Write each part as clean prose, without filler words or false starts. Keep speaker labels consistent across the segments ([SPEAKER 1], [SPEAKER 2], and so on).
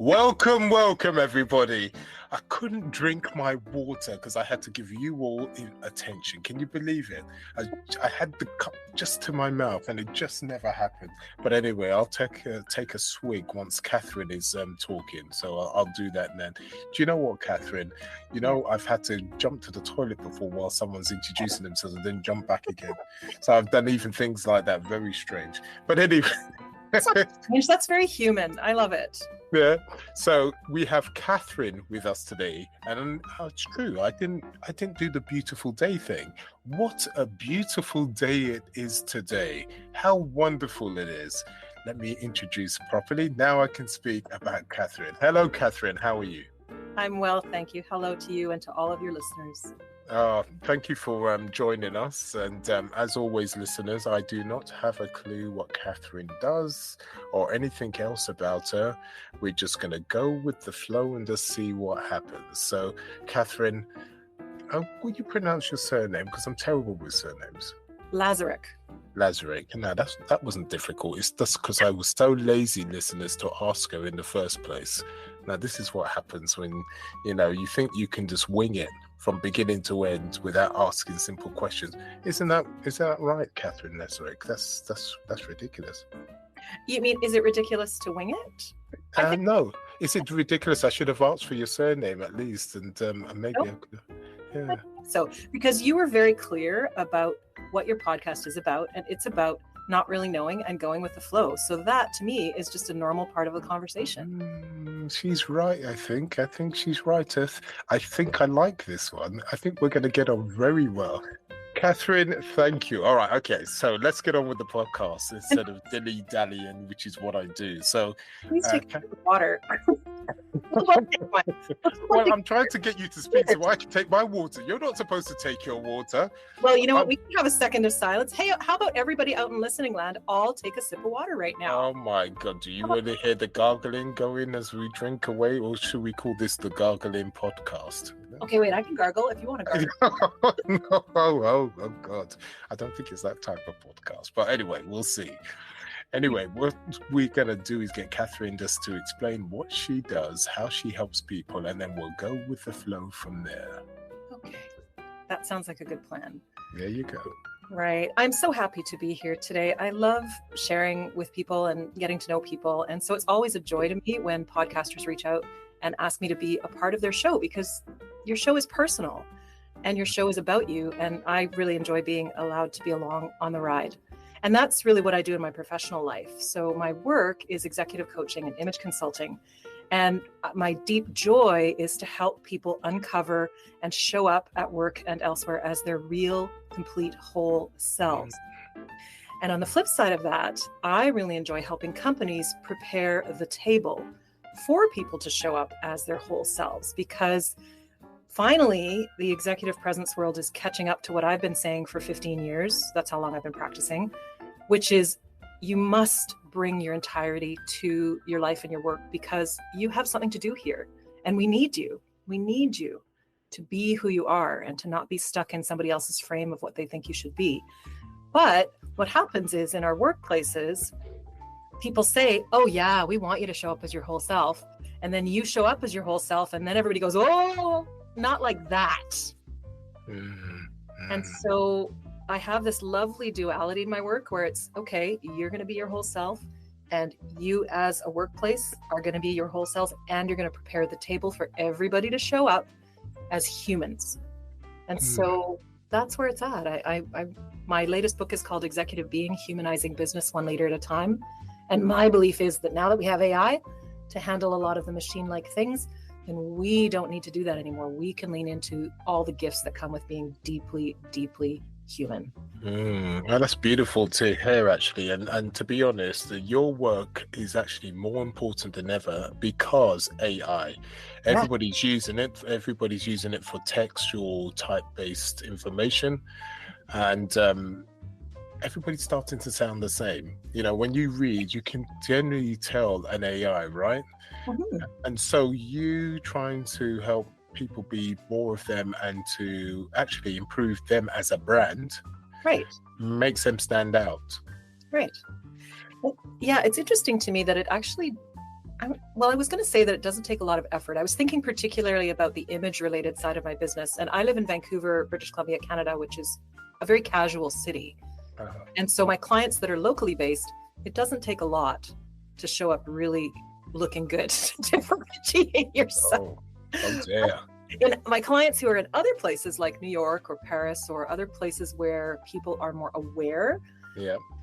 [SPEAKER 1] Welcome, everybody. I couldn't drink my water because I had to give you all attention. Can you believe it? I had the cup just to my mouth, and it just never happened. But anyway, I'll take a swig once Catherine is talking. So I'll do that then. Do you know what, Catherine? You know, I've had to jump to the toilet before while someone's introducing themselves and then jump back again. So I've done even things like that. Very strange. But anyway.
[SPEAKER 2] That's very human. I love it.
[SPEAKER 1] Yeah. So we have Catherine with us today, and it's true. I didn't do the beautiful day thing. What a beautiful day it is today! How wonderful it is. Let me introduce properly. Now I can speak about Catherine. Hello, Catherine. How are you?
[SPEAKER 2] I'm well, thank you. Hello to you and to all of your listeners.
[SPEAKER 1] Thank you for joining us. And as always, listeners, I do not have a clue what Catherine does or anything else about her. We're just going to go with the flow and just see what happens. So, Catherine, will you pronounce your surname? Because I'm terrible with surnames.
[SPEAKER 2] Lazarek.
[SPEAKER 1] No, that wasn't difficult. It's just because I was so lazy, listeners, to ask her in the first place. Now, this is what happens when, you think you can just wing it from beginning to end without asking simple questions. Is that right, Catherine Lazarek? That's ridiculous.
[SPEAKER 2] You mean, is it ridiculous to wing it?
[SPEAKER 1] No. Is it ridiculous? I should have asked for your surname at least, and maybe I could. Yeah.
[SPEAKER 2] So, because you were very clear about what your podcast is about, and it's about not really knowing and going with the flow. So that, to me, is just a normal part of the conversation.
[SPEAKER 1] She's right, I think. I think she's right. I think I like this one. I think we're going to get on very well. Catherine, thank you. All right, okay. So let's get on with the podcast instead of dilly-dallying, which is what I do. So,
[SPEAKER 2] please take water.
[SPEAKER 1] Well, I'm trying to get you to speak, so I can take my water. You're not supposed to take your water.
[SPEAKER 2] Well, you know what? We can have a second of silence. Hey, how about everybody out in listening land all take a sip of water right now?
[SPEAKER 1] Oh my God. Do you want to hear the gargling going as we drink away, or should we call this the gargling podcast?
[SPEAKER 2] Okay, wait, I can gargle if you want to gargle.
[SPEAKER 1] No, oh God. I don't think it's that type of podcast. But anyway, we'll see. Anyway, what we're going to do is get Catherine just to explain what she does, how she helps people, and then we'll go with the flow from there.
[SPEAKER 2] Okay, that sounds like a good plan.
[SPEAKER 1] There you go.
[SPEAKER 2] Right. I'm so happy to be here today. I love sharing with people and getting to know people. And so it's always a joy to me when podcasters reach out and ask me to be a part of their show, because your show is personal and your show is about you. And I really enjoy being allowed to be along on the ride. And that's really what I do in my professional life. So my work is executive coaching and image consulting. And my deep joy is to help people uncover and show up at work and elsewhere as their real, complete, whole selves. And on the flip side of that, I really enjoy helping companies prepare the table for people to show up as their whole selves, because finally, the executive presence world is catching up to what I've been saying for 15 years. That's how long I've been practicing, which is you must bring your entirety to your life and your work, because you have something to do here. And we need you. We need you to be who you are and to not be stuck in somebody else's frame of what they think you should be. But what happens is in our workplaces, people say, oh yeah, we want you to show up as your whole self. And then you show up as your whole self. And then everybody goes, oh, not like that. And so I have this lovely duality in my work where it's, okay, you're going to be your whole self, and you as a workplace are going to be your whole self, and you're going to prepare the table for everybody to show up as humans. And so that's where it's at. My latest book is called Executive Being, Humanizing Business One Leader at a Time. And my belief is that now that we have AI to handle a lot of the machine-like things, then we don't need to do that anymore. We can lean into all the gifts that come with being deeply, deeply human.
[SPEAKER 1] Well, that's beautiful to hear, actually. And to be honest, your work is actually more important than ever because AI. Everybody's using it. Everybody's using it for textual type-based information. And everybody's starting to sound the same. When you read, you can generally tell an AI, right? And so you trying to help people be more of them and to actually improve them as a brand,
[SPEAKER 2] right,
[SPEAKER 1] makes them stand out.
[SPEAKER 2] Right. Well, yeah, it's interesting to me that it actually Well, I was going to say that it doesn't take a lot of effort. I was thinking particularly about the image related side of my business. And I live in Vancouver, British Columbia, Canada, which is a very casual city. And so my clients that are locally based, it doesn't take a lot to show up really looking good to differentiate yourself.
[SPEAKER 1] Oh dear.
[SPEAKER 2] And my clients who are in other places like New York or Paris or other places where people are more aware,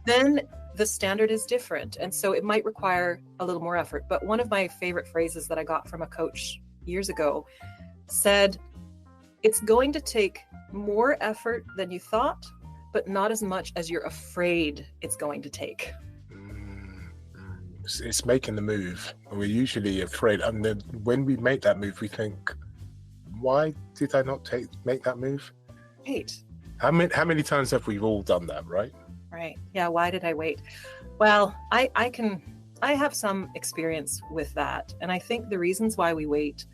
[SPEAKER 2] then the standard is different. And so it might require a little more effort. But one of my favorite phrases that I got from a coach years ago said, it's going to take more effort than you thought, but not as much as you're afraid it's going to take.
[SPEAKER 1] It's making the move. We're usually afraid. And then when we make that move, we think, why did I not make that move?
[SPEAKER 2] Right.
[SPEAKER 1] How many times have we all done that, right?
[SPEAKER 2] Right. Yeah. Why did I wait? Well, I have some experience with that. And I think the reasons why we wait,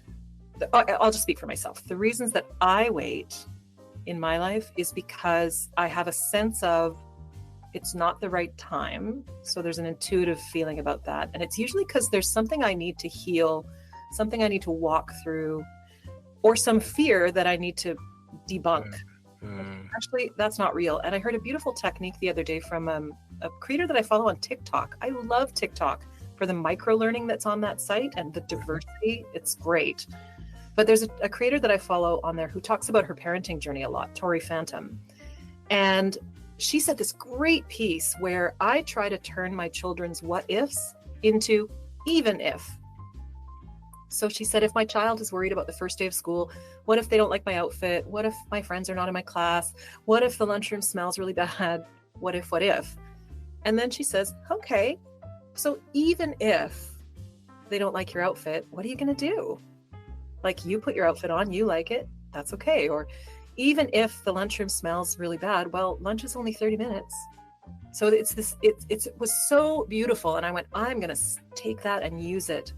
[SPEAKER 2] I'll just speak for myself. The reasons that I wait in my life is because I have a sense of it's not the right time. So there's an intuitive feeling about that. And it's usually because there's something I need to heal, something I need to walk through, or some fear that I need to debunk. Actually, that's not real. And I heard a beautiful technique the other day from a creator that I follow on TikTok. I love TikTok for the micro learning that's on that site and the diversity. It's great. But there's a creator that I follow on there who talks about her parenting journey a lot, Tori Phantom. And she said this great piece where I try to turn my children's what ifs into even if. So she said, if my child is worried about the first day of school, what if they don't like my outfit? What if my friends are not in my class? What if the lunchroom smells really bad? What if? And then she says, okay, so even if they don't like your outfit, what are you going to do? Like, you put your outfit on, you like it, that's okay. Or even if the lunchroom smells really bad, well, lunch is only 30 minutes. So it was so beautiful. And I went, I'm going to take that and use it.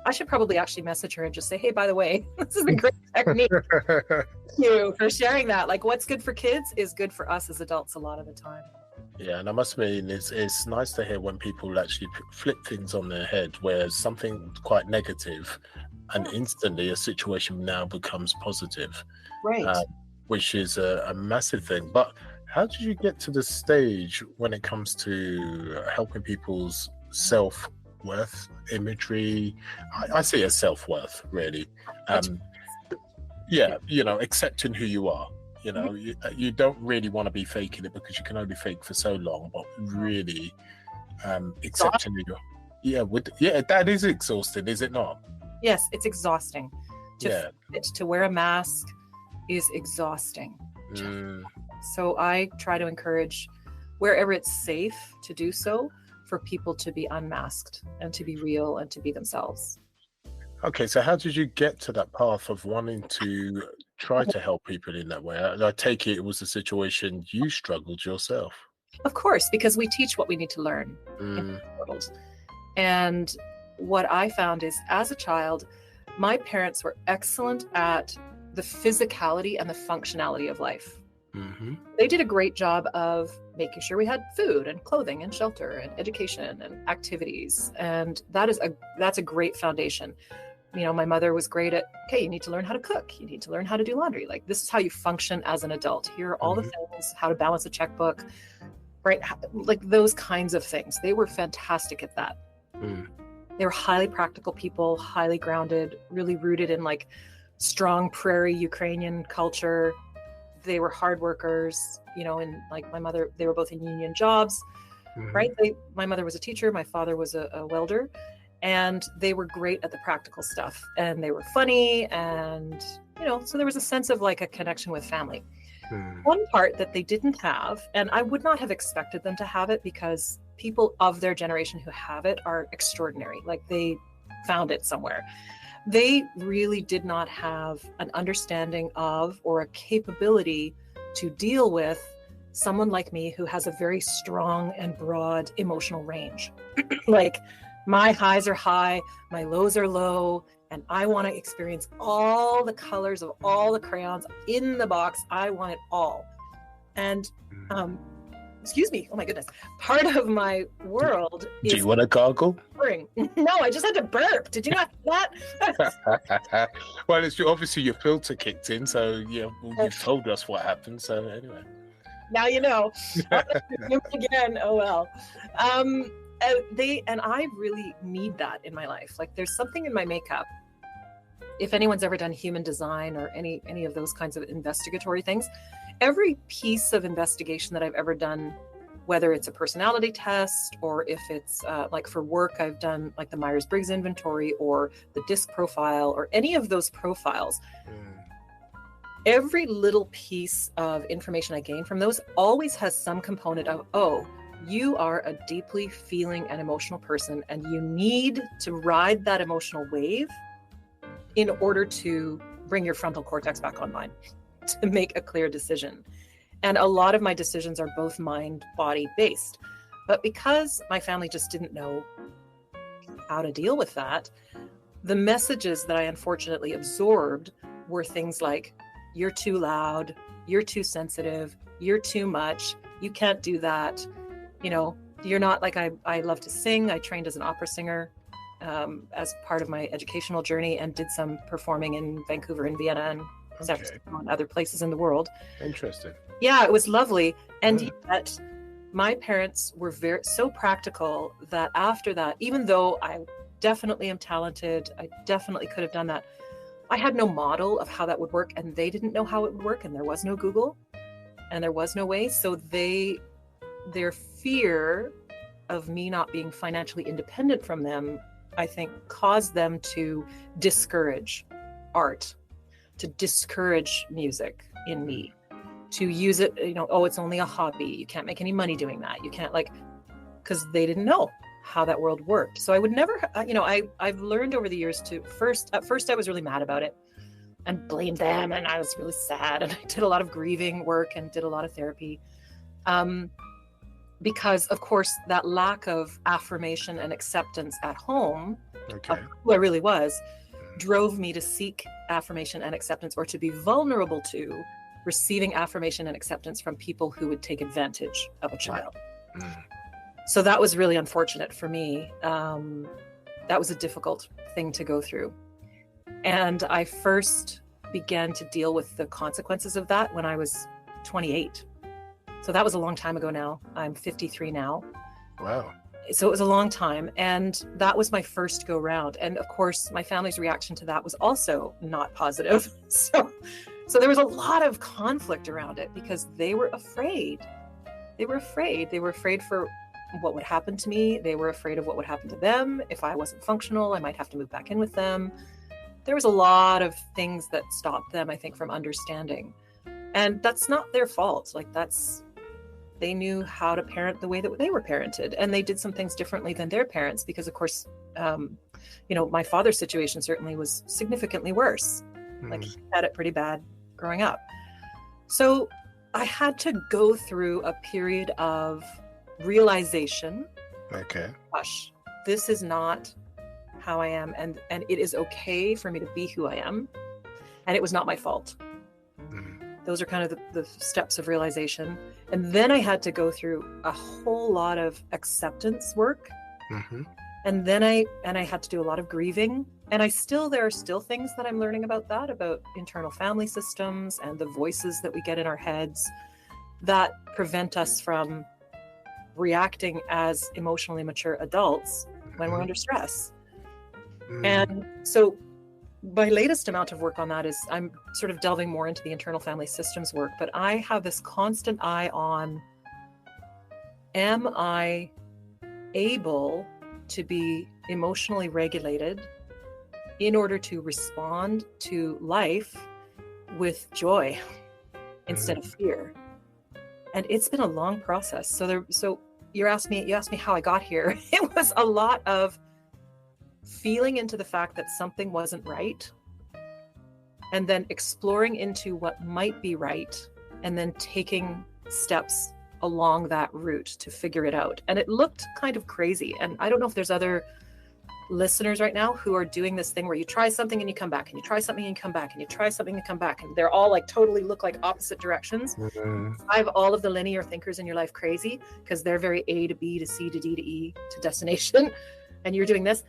[SPEAKER 2] I should probably actually message her and just say, hey, by the way, this is a great technique. Thank you for sharing that. Like, what's good for kids is good for us as adults a lot of the time.
[SPEAKER 1] Yeah, and I must mean, it's nice to hear when people actually flip things on their head, where something quite negative and instantly a situation now becomes positive.
[SPEAKER 2] Right.
[SPEAKER 1] Which is a massive thing. But how did you get to the stage when it comes to helping people's self-worth, imagery? I see it as self-worth, really. Accepting who you are. You know, you don't really want to be faking it because you can only fake for so long, but really accepting who you are. That is exhausting, is it not?
[SPEAKER 2] Yes, it's exhausting. To wear a mask is exhausting. So I try to encourage, wherever it's safe to do so, for people to be unmasked and to be real and to be themselves.
[SPEAKER 1] Okay, so how did you get to that path of wanting to try to help people in that way? I take it was a situation you struggled yourself.
[SPEAKER 2] Of course, because we teach what we need to learn in the world. And what I found is, as a child, my parents were excellent at the physicality and the functionality of life. They did a great job of making sure we had food and clothing and shelter and education and activities. And that's a great foundation. You know, my mother was great at, okay, you need to learn how to cook. You need to learn how to do laundry. Like, this is how you function as an adult. Here are all the things, how to balance a checkbook, right? Like those kinds of things. They were fantastic at that. They were highly practical people, highly grounded, really rooted in like strong prairie Ukrainian culture. They were hard workers, you know, and like my mother, they were both in union jobs, right? My mother was a teacher. My father was a welder, and they were great at the practical stuff, and they were funny. And, you know, so there was a sense of like a connection with family. One part that they didn't have, and I would not have expected them to have it, because people of their generation who have it are extraordinary. Like, they found it somewhere. They really did not have an understanding of or a capability to deal with someone like me who has a very strong and broad emotional range. Like, my highs are high, my lows are low, and I want to experience all the colors of all the crayons in the box. I want it all. And excuse me, oh my goodness, part of my world is...
[SPEAKER 1] Do you want to gargle?
[SPEAKER 2] No, I just had to burp. Did you not see that?
[SPEAKER 1] Well, it's obviously your filter kicked in, so yeah, well, you've told us what happened. So anyway,
[SPEAKER 2] now you know. Again, oh well. And I really need that in my life. Like, there's something in my makeup. If anyone's ever done human design or any of those kinds of investigatory things, every piece of investigation that I've ever done, whether it's a personality test or if it's like for work, I've done like the Myers-Briggs inventory or the DISC profile or any of those profiles. Every little piece of information I gain from those always has some component of, oh, you are a deeply feeling and emotional person, and you need to ride that emotional wave in order to bring your frontal cortex back online to make a clear decision. And a lot of my decisions are both mind, body based. But because my family just didn't know how to deal with that, the messages that I unfortunately absorbed were things like, you're too loud, you're too sensitive, you're too much, you can't do that. You know, you're not like, I love to sing. I trained as an opera singer as part of my educational journey and did some performing in Vancouver and Vienna and San Francisco and other places in the world.
[SPEAKER 1] Interesting.
[SPEAKER 2] Yeah, it was lovely. And yet my parents were so practical that after that, even though I definitely am talented, I definitely could have done that, I had no model of how that would work, and they didn't know how it would work, and there was no Google and there was no way. So their fear of me not being financially independent from them, I think, caused them to discourage art, to discourage music in me, to use it, you know, oh, it's only a hobby. You can't make any money doing that. You can't, like, because they didn't know how that world worked. So I would never, you know, I've learned over the years to at first I was really mad about it and blamed them. And I was really sad. And I did a lot of grieving work and did a lot of therapy. Because of course that lack of affirmation and acceptance at home of who I really was drove me to seek affirmation and acceptance, or to be vulnerable to receiving affirmation and acceptance from people who would take advantage of a child. So that was really unfortunate for me. That was a difficult thing to go through. And I first began to deal with the consequences of that when I was 28. So that was a long time ago now. I'm 53 now. Wow. So it was a long time. And that was my first go round. And of course, my family's reaction to that was also not positive. So there was a lot of conflict around it because they were afraid. They were afraid for what would happen to me. They were afraid of what would happen to them. If I wasn't functional, I might have to move back in with them. There was a lot of things that stopped them, I think, from understanding. And that's not their fault. Like, they knew how to parent the way that they were parented, and they did some things differently than their parents because, of course, you know, my father's situation certainly was significantly worse. Like, he had it pretty bad growing up. So I had to go through a period of realization. Gosh, this is not how I am, and it is okay for me to be who I am, and it was not my fault. Those are kind of the steps of realization. And then I had to go through a whole lot of acceptance work. And then I had to do a lot of grieving. And there are still things that I'm learning about internal family systems and the voices that we get in our heads that prevent us from reacting as emotionally mature adults when we're under stress. And so my latest amount of work on that is I'm sort of delving more into the internal family systems work, but I have this constant eye on, am I able to be emotionally regulated in order to respond to life with joy instead of fear? And it's been a long process. So you asked me how I got here. It was a lot of feeling into the fact that something wasn't right, and then exploring into what might be right, and then taking steps along that route to figure it out. And it looked kind of crazy. And I don't know if there's other listeners right now who are doing this thing where you try something and you come back, and you try something and you come back, and you try something and come back, and they're all like totally look like opposite directions. I have all of the linear thinkers in your life crazy because they're very A to B to C to D to E to destination, and you're doing this.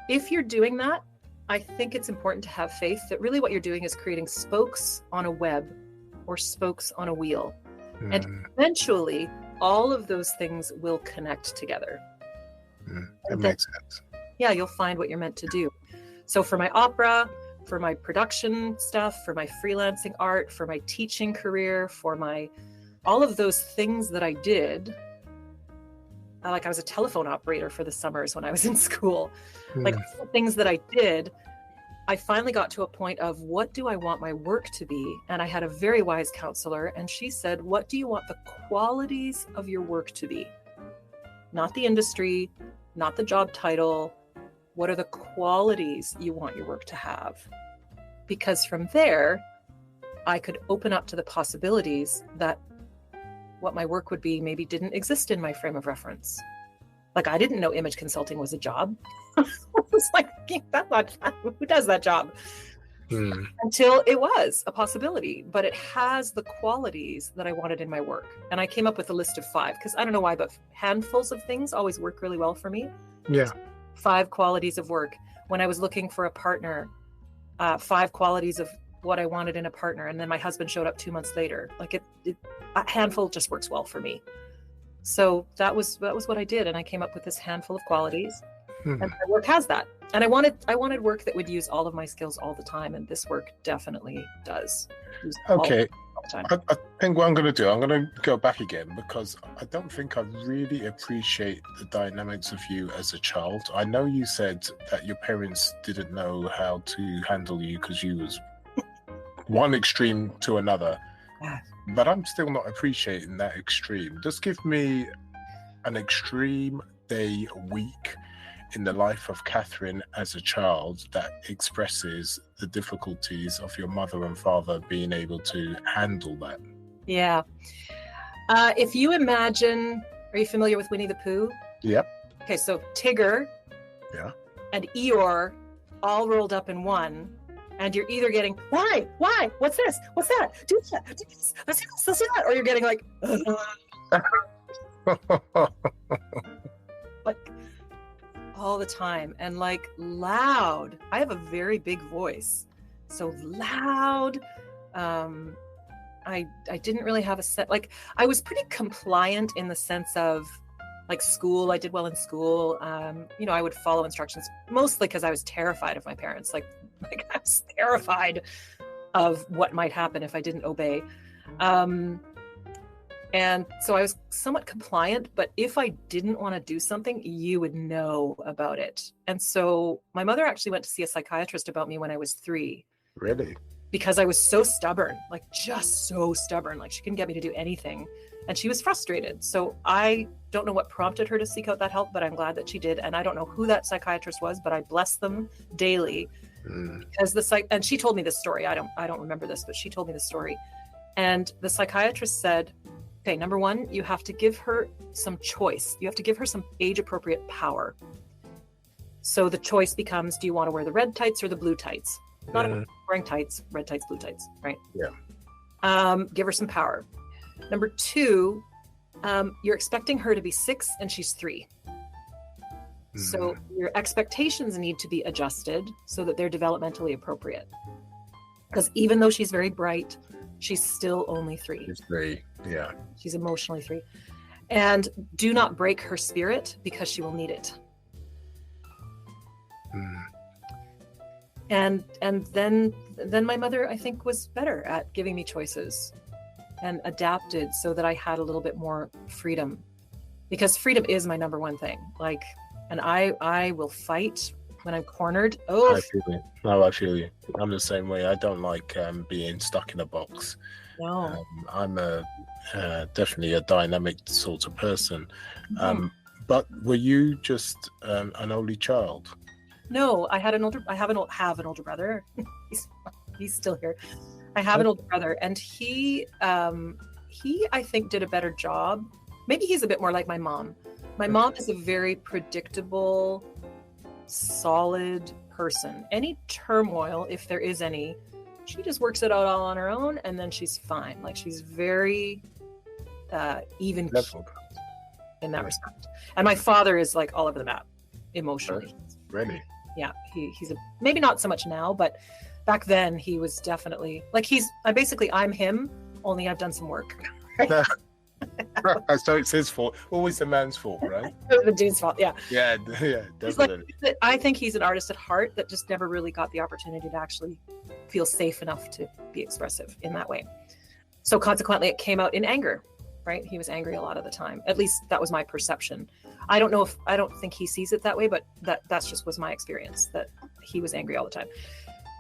[SPEAKER 2] If you're doing that, I think it's important to have faith that really what you're doing is creating spokes on a web or spokes on a wheel. And eventually all of those things will connect together.
[SPEAKER 1] That makes sense.
[SPEAKER 2] Yeah, you'll find what you're meant to do. So for my opera, for my production stuff, for my freelancing art, for my teaching career, for my all of those things that I did, like I was a telephone operator for the summers when I was in school. Like all the things that I did, I finally got to a point of what do I want my work to be? And I had a very wise counselor, and she said, what do you want the qualities of your work to be? Not the industry, not the job title. What are the qualities you want your work to have? Because from there, I could open up to the possibilities that what my work would be maybe didn't exist in my frame of reference. Like I didn't know image consulting was a job. I was like, that's not fun. Who does that job? Until it was a possibility, but it has the qualities that I wanted in my work. And I came up with a list of 5, because I don't know why, but handfuls of things always work really well for me.
[SPEAKER 1] Yeah.
[SPEAKER 2] 5 qualities of work. When I was looking for a partner, 5 qualities of what I wanted in a partner. And then my husband showed up 2 months later. Like a handful just works well for me. So that was what I did. And I came up with this handful of qualities, and my work has that. And I wanted work that would use all of my skills all the time. And this work definitely does.
[SPEAKER 1] Okay. I think what I'm going to do, I'm going to go back again, because I don't think I really appreciate the dynamics of you as a child. I know you said that your parents didn't know how to handle you because you was one extreme to another, but I'm still not appreciating that extreme. Just give me an extreme day, week in the life of Catherine as a child that expresses the difficulties of your mother and father being able to handle that.
[SPEAKER 2] Yeah. If you imagine, are you familiar with Winnie the Pooh?
[SPEAKER 1] Yep.
[SPEAKER 2] Okay, so Tigger and Eeyore all rolled up in one. And you're either getting, why, what's this, what's that, do that, do this, let's do that, or you're getting like, like all the time, and like loud. I have a very big voice, so loud. I didn't really have a set, like I was pretty compliant in the sense of like school. I did well in school. I would follow instructions mostly because I was terrified of my parents. Like I was terrified of what might happen if I didn't obey. And so I was somewhat compliant, but if I didn't want to do something, you would know about it. And so my mother actually went to see a psychiatrist about me when I was 3.
[SPEAKER 1] Really?
[SPEAKER 2] Because I was so stubborn, like just so stubborn, like she couldn't get me to do anything. And she was frustrated. So I don't know what prompted her to seek out that help, but I'm glad that she did. And I don't know who that psychiatrist was, but I bless them daily. Because and she told me this story. I don't remember this, but she told me the story. And the psychiatrist said, okay, number 1, you have to give her some choice. You have to give her some age-appropriate power. So the choice becomes, do you want to wear the red tights or the blue tights? Not about wearing tights, red tights, blue tights, right?
[SPEAKER 1] Yeah.
[SPEAKER 2] Give her some power. Number 2, you're expecting her to be 6 and she's 3. So your expectations need to be adjusted so that they're developmentally appropriate. Because even though she's very bright, she's still only 3.
[SPEAKER 1] She's 3, yeah.
[SPEAKER 2] She's emotionally 3. And do not break her spirit because she will need it. And then my mother, I think, was better at giving me choices and adapted so that I had a little bit more freedom. Because freedom is my number 1 thing. Like, and I will fight when I'm cornered. Oh,
[SPEAKER 1] I feel you. No, I feel you. I'm the same way. I don't like being stuck in a box.
[SPEAKER 2] No.
[SPEAKER 1] I'm definitely a dynamic sort of person. But were you just an only child?
[SPEAKER 2] No, I have an older brother. He's still here. I have an older brother, and he I think did a better job. Maybe he's a bit more like my mom. My mom is a very predictable solid person. Any turmoil, if there is any, she just works it out all on her own, and then she's fine. Like, she's very even
[SPEAKER 1] Leveled.
[SPEAKER 2] in that respect. And my father is like all over the map emotionally.
[SPEAKER 1] Really?
[SPEAKER 2] Yeah, he's maybe not so much now, but back then he was definitely like, I'm him, only I've done some work.
[SPEAKER 1] So it's his fault. Always the man's fault, right?
[SPEAKER 2] The dude's fault. Yeah,
[SPEAKER 1] Definitely.
[SPEAKER 2] I think he's an artist at heart that just never really got the opportunity to actually feel safe enough to be expressive in that way. So consequently, it came out in anger, right? He was angry a lot of the time. At least that was my perception. I don't think he sees it that way, but that's just was my experience, that he was angry all the time.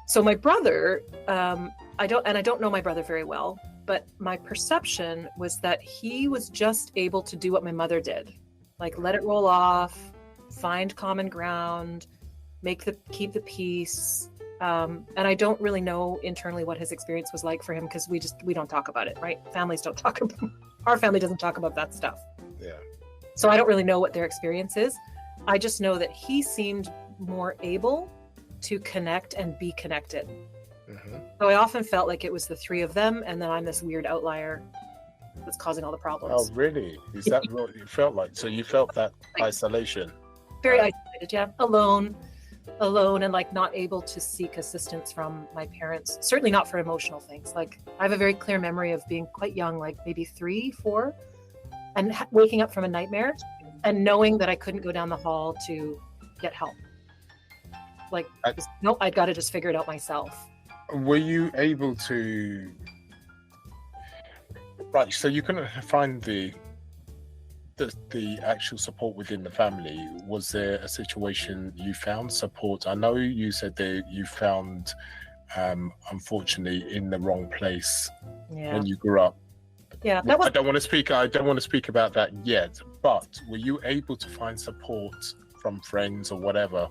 [SPEAKER 2] So my brother, I don't know my brother very well, but my perception was that he was just able to do what my mother did, like let it roll off, find common ground, keep the peace. And I don't really know internally what his experience was like for him, because we don't talk about it, right? Families don't talk about, our family doesn't talk about that stuff.
[SPEAKER 1] Yeah.
[SPEAKER 2] So I don't really know what their experience is. I just know that he seemed more able to connect and be connected. Mm-hmm. So I often felt like it was the three of them, and then I'm this weird outlier that's causing all the problems.
[SPEAKER 1] Oh, really? Is that what you felt like? So you felt that isolation?
[SPEAKER 2] Very isolated, yeah. Alone, and like not able to seek assistance from my parents. Certainly not for emotional things. Like, I have a very clear memory of being quite young, like maybe 3, 4, and waking up from a nightmare and knowing that I couldn't go down the hall to get help. Like, I'd got to just figure it out myself.
[SPEAKER 1] Were you able to, right, so you couldn't find the actual support within the family? Was there a situation you found support? I know you said that you found, unfortunately, in the wrong place when you grew up.
[SPEAKER 2] Yeah,
[SPEAKER 1] I don't want to speak about that yet, but were you able to find support from friends or whatever?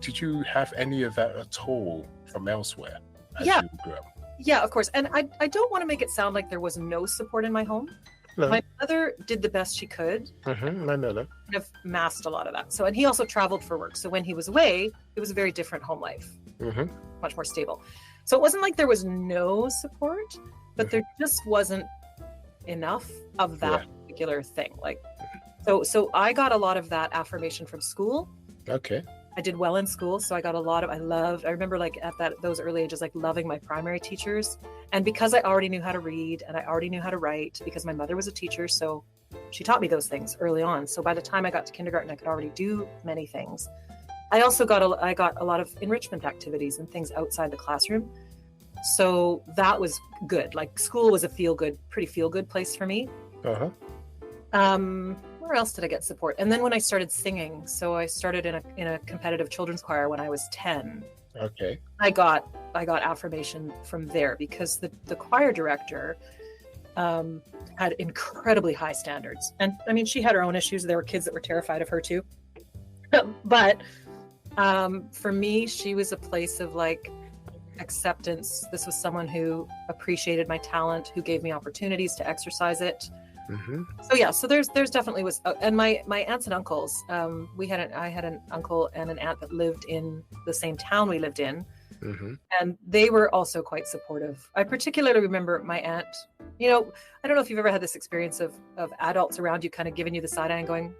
[SPEAKER 1] Did you have any of that at all from elsewhere as you grew up?
[SPEAKER 2] Yeah, of course. And I don't want to make it sound like there was no support in my home. No. My mother did the best she could.
[SPEAKER 1] Mm-hmm. I know that.
[SPEAKER 2] Kind of masked a lot of that. So, and he also traveled for work. So when he was away, it was a very different home life, much more stable. So it wasn't like there was no support, but there just wasn't enough of that particular thing. Like, so I got a lot of that affirmation from school.
[SPEAKER 1] Okay.
[SPEAKER 2] I did well in school, so I got a lot of, I remember like at those early ages, like loving my primary teachers. And because I already knew how to read and I already knew how to write, because my mother was a teacher, so she taught me those things early on. So by the time I got to kindergarten, I could already do many things. I also got a lot of enrichment activities and things outside the classroom. So that was good. Like, school was a pretty feel good place for me.
[SPEAKER 1] Uh-huh.
[SPEAKER 2] Where else did I get support? And then when I started singing, so I started in a competitive children's choir when I was 10.
[SPEAKER 1] Okay.
[SPEAKER 2] I got affirmation from there, because the choir director had incredibly high standards. And I mean, she had her own issues. There were kids that were terrified of her too. But for me, she was a place of like acceptance. This was someone who appreciated my talent, who gave me opportunities to exercise it. Mm-hmm. So yeah, so there's definitely was, and my aunts and uncles. I had an uncle and an aunt that lived in the same town we lived in, and they were also quite supportive. I particularly remember my aunt. You know, I don't know if you've ever had this experience of adults around you kind of giving you the side eye and going,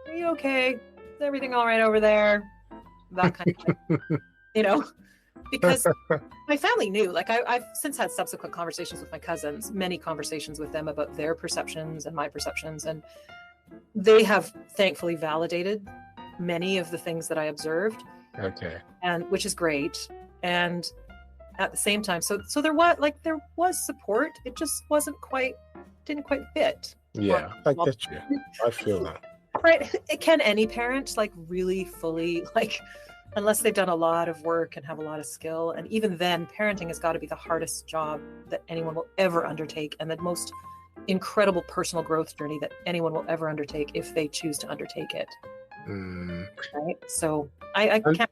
[SPEAKER 2] "Are you okay? Is everything all right over there?" That kind of thing. You know. Because my family knew, like I've since had subsequent conversations with my cousins, many conversations with them about their perceptions and my perceptions. And they have thankfully validated many of the things that I observed.
[SPEAKER 1] Okay.
[SPEAKER 2] And which is great. And at the same time, so there was support. It just didn't quite fit.
[SPEAKER 1] Yeah, I get you. I feel that.
[SPEAKER 2] Right. Can any parent like really fully like, unless they've done a lot of work and have a lot of skill. And even then, parenting has got to be the hardest job that anyone will ever undertake, and the most incredible personal growth journey that anyone will ever undertake if they choose to undertake it. Right? So I can't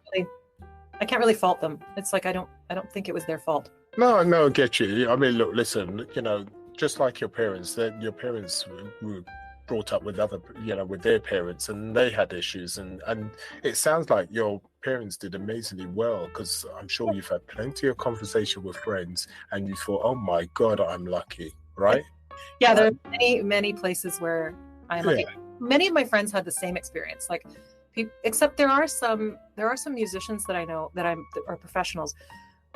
[SPEAKER 2] really fault them. It's like I don't think it was their fault.
[SPEAKER 1] No, I get you. I mean, look, listen, you know, just like your parents, brought up with other, with their parents, and they had issues, and it sounds like your parents did amazingly well, because I'm sure you've had plenty of conversation with friends and you thought, oh my God, I'm lucky, right?
[SPEAKER 2] Yeah, there are many places where I'm lucky.
[SPEAKER 1] Yeah.
[SPEAKER 2] Many of my friends had the same experience, like except there are some musicians that I know that are professionals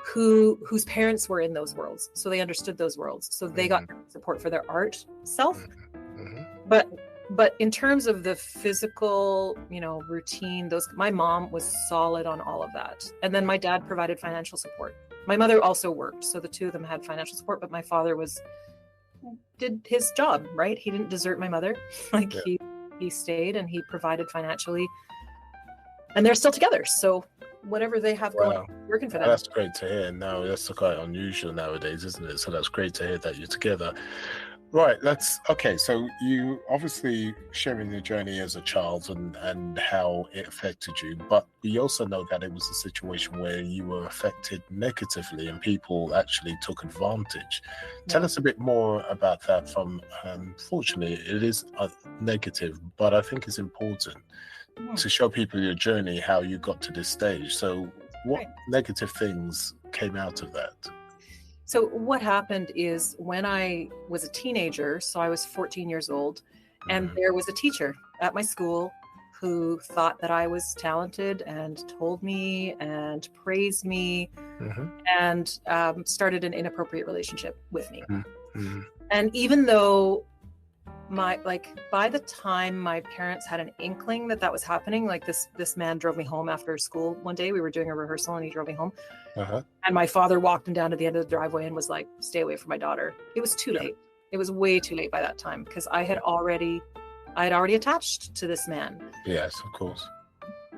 [SPEAKER 2] whose parents were in those worlds, so they understood those worlds, so they got support for their art self. But in terms of the physical, routine, my mom was solid on all of that, and then my dad provided financial support. My mother also worked, so the two of them had financial support, but my father did his job, right? He didn't desert my mother. He stayed and he provided financially, and they're still together, so whatever they have going on, working for them.
[SPEAKER 1] That's great to hear. No, that's quite unusual nowadays, isn't it? So that's great to hear that you're together. Right, so you obviously sharing your journey as a child and how it affected you, but we also know that it was a situation where you were affected negatively and people actually took advantage. Tell us a bit more about that. Fortunately, it is negative, but I think it's important to show people your journey, how you got to this stage. So what negative things came out of that?
[SPEAKER 2] So what happened is, when I was a teenager, so I was 14 years old, and there was a teacher at my school who thought that I was talented and told me and praised me and started an inappropriate relationship with me. And even though by the time my parents had an inkling that was happening, like this man drove me home after school one day. We were doing a rehearsal and he drove me home. And my father walked him down to the end of the driveway and was like, stay away from my daughter. It was too late. It was way too late by that time, because I had already attached to this man. Yes,
[SPEAKER 1] of course.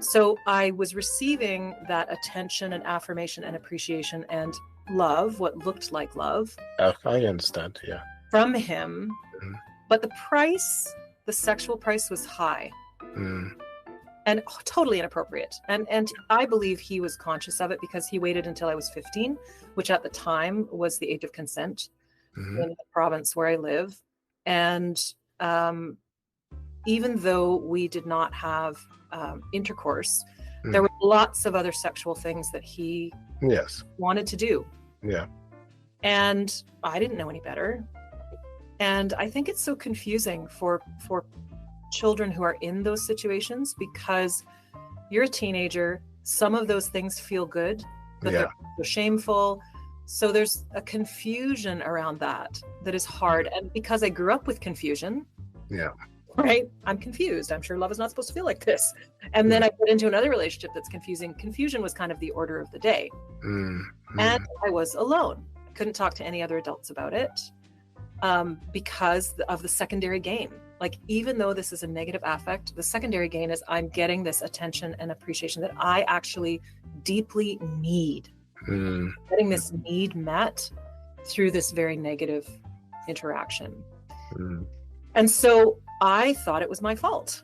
[SPEAKER 2] So I was receiving that attention and affirmation and appreciation and love, what looked like love.
[SPEAKER 1] I understand, yeah.
[SPEAKER 2] From him. But the sexual price was high. And totally inappropriate. And I believe he was conscious of it, because he waited until I was 15, which at the time was the age of consent in the province where I live. And even though we did not have intercourse, there were lots of other sexual things that he wanted to do.
[SPEAKER 1] Yeah.
[SPEAKER 2] And I didn't know any better. And I think it's so confusing for children who are in those situations, because you're a teenager. Some of those things feel good, but they're shameful. So there's a confusion around that is hard. And because I grew up with confusion, right? I'm confused. I'm sure love is not supposed to feel like this. And then I get into another relationship that's confusing. Confusion was kind of the order of the day. And I was alone. I couldn't talk to any other adults about it. Because of the secondary gain. Like, even though this is a negative affect, the secondary gain is I'm getting this attention and appreciation that I actually deeply need. Getting this need met through this very negative interaction. And so I thought it was my fault.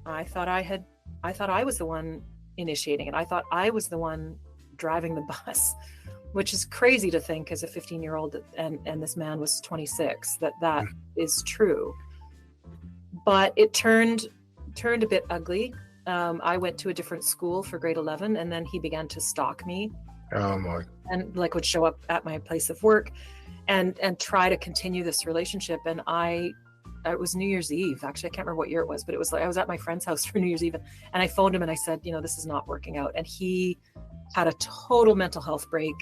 [SPEAKER 2] I thought I was the one initiating it. I thought I was the one driving the bus, which is crazy to think as a 15-year-old, and this man was 26, that is true. But it turned a bit ugly. I went to a different school for grade 11, and then he began to stalk me.
[SPEAKER 1] Oh my!
[SPEAKER 2] And would show up at my place of work, and try to continue this relationship. And it was New Year's Eve. Actually, I can't remember what year it was, but it was like I was at my friend's house for New Year's Eve, and I phoned him and I said, this is not working out. And he had a total mental health break.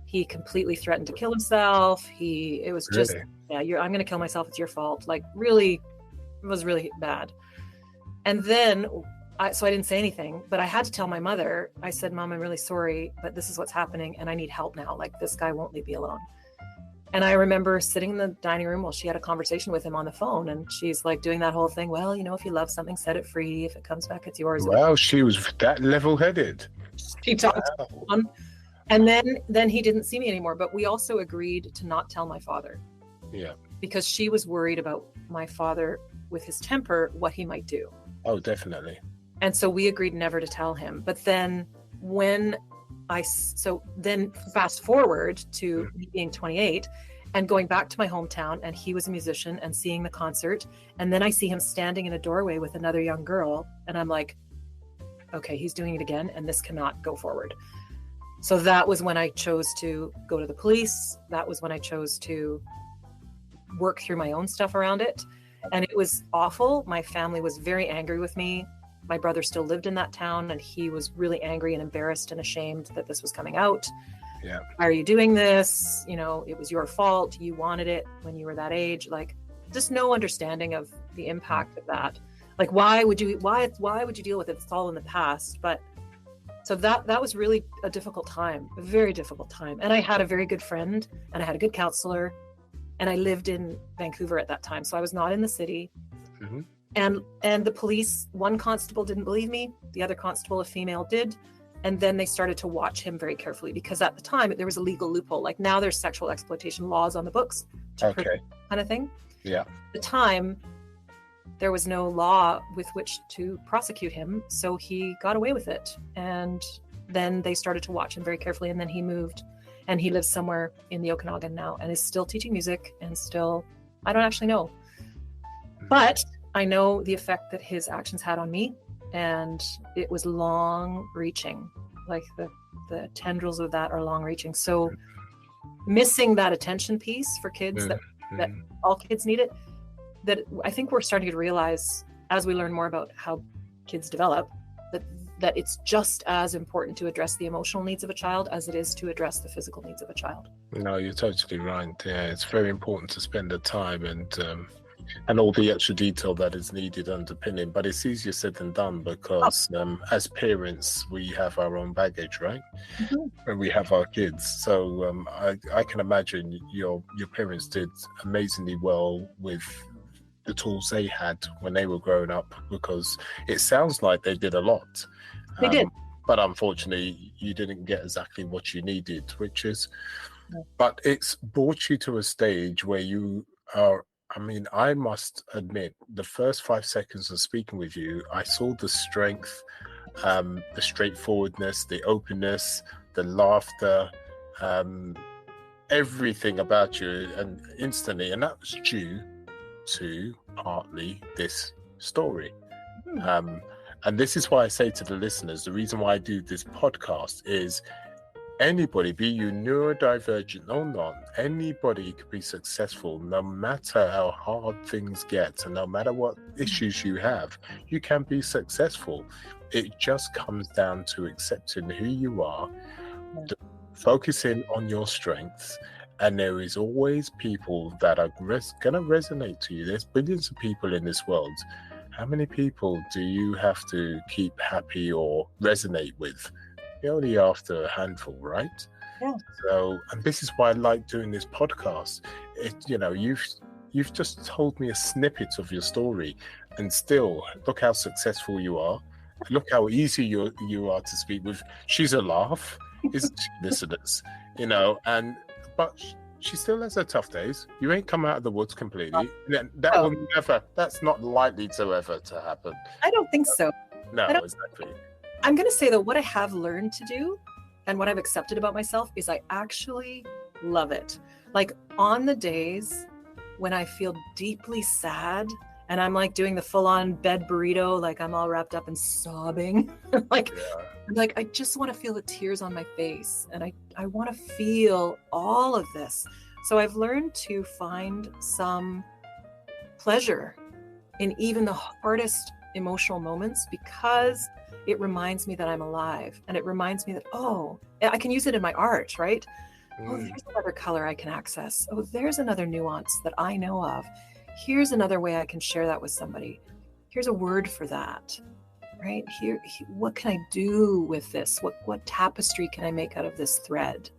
[SPEAKER 2] He completely threatened to kill himself. It was just, I'm going to kill myself. It's your fault. Like, really, it was really bad. And then, so I didn't say anything, but I had to tell my mother. I said, Mom, I'm really sorry, but this is what's happening, and I need help now. Like, this guy won't leave me alone. And I remember sitting in the dining room while she had a conversation with him on the phone, and she's like doing that whole thing. Well, if you love something, set it free. If it comes back, it's yours.
[SPEAKER 1] Wow, she was that level-headed.
[SPEAKER 2] She talked on. And then he didn't see me anymore. But we also agreed to not tell my father.
[SPEAKER 1] Yeah.
[SPEAKER 2] Because she was worried about my father, with his temper, what he might do.
[SPEAKER 1] Oh, definitely.
[SPEAKER 2] And so we agreed never to tell him. But then then fast forward to me being 28, and going back to my hometown, and he was a musician, and seeing the concert. And then I see him standing in a doorway with another young girl. And I'm like, okay, he's doing it again, and this cannot go forward. So that was when I chose to go to the police. That was when I chose to work through my own stuff around it. And it was awful. My family was very angry with me. My brother still lived in that town, and he was really angry and embarrassed and ashamed that this was coming out.
[SPEAKER 1] Yeah.
[SPEAKER 2] Why are you doing this? You know, it was your fault. You wanted it when you were that age. Like, just no understanding of the impact of that. Like, why would you deal with it? It's all in the past. But so that was really a difficult time, a very difficult time. And I had a very good friend, and I had a good counselor, and I lived in Vancouver at that time. So I was not in the city.
[SPEAKER 1] Mm-hmm.
[SPEAKER 2] And the police, one constable didn't believe me. The other constable, a female, did. And then they started to watch him very carefully, because at the time there was a legal loophole. Like, now there's sexual exploitation laws on the books to prevent that kind of thing.
[SPEAKER 1] Yeah.
[SPEAKER 2] At the time, there was no law with which to prosecute him. So he got away with it. And then they started to watch him very carefully. And then he moved, and he lives somewhere in the Okanagan now, and is still teaching music, and still, I don't actually know. But I know the effect that his actions had on me. And it was long reaching, like the tendrils of that are long reaching. So missing that attention piece for kids that all kids need it, that I think we're starting to realize as we learn more about how kids develop, that it's just as important to address the emotional needs of a child as it is to address the physical needs of a child.
[SPEAKER 1] No, you're totally right. Yeah, it's very important to spend the time and all the extra detail that is needed underpinning, but it's easier said than done, because as parents we have our own baggage, right? Mm-hmm. And we have our kids, so I can imagine your parents did amazingly well with the tools they had when they were growing up, because it sounds like they did a lot.
[SPEAKER 2] They did,
[SPEAKER 1] but unfortunately you didn't get exactly what you needed, but it's brought you to a stage where you are, I mean, I must admit, the first 5 seconds of speaking with you, I saw the strength, the straightforwardness, the openness, the laughter, everything about you, and instantly, and that was due to partly this story. And this is why I say to the listeners, the reason why I do this podcast is, anybody, be you neurodivergent or not, anybody can be successful no matter how hard things get, and no matter what issues you have, you can be successful. It just comes down to accepting who you are, focusing on your strengths, and there is always people that are going to resonate to you. There's billions of people in this world. How many people do you have to keep happy or resonate with? Only after a handful, right?
[SPEAKER 2] Yeah.
[SPEAKER 1] So, and this is why I like doing this podcast. You've just told me a snippet of your story, and still look how successful you are. Look how easy you are to speak with. She's a laugh, isn't she, listeners? But she still has her tough days. You ain't come out of the woods completely. Will never. That's not likely to ever to happen.
[SPEAKER 2] I don't think so.
[SPEAKER 1] No, exactly.
[SPEAKER 2] I'm going to say, though, what I have learned to do and what I've accepted about myself is I actually love it. Like, on the days when I feel deeply sad and I'm like doing the full-on bed burrito, like I'm all wrapped up and sobbing, like I just want to feel the tears on my face, and I want to feel all of this. So I've learned to find some pleasure in even the hardest emotional moments, because it reminds me that I'm alive, and it reminds me that, oh, I can use it in my art, right? Oh, there's another color I can access. Oh, there's another nuance that I know of. Here's another way I can share that with somebody. Here's a word for that, right? Here, what can I do with this? What tapestry can I make out of this thread?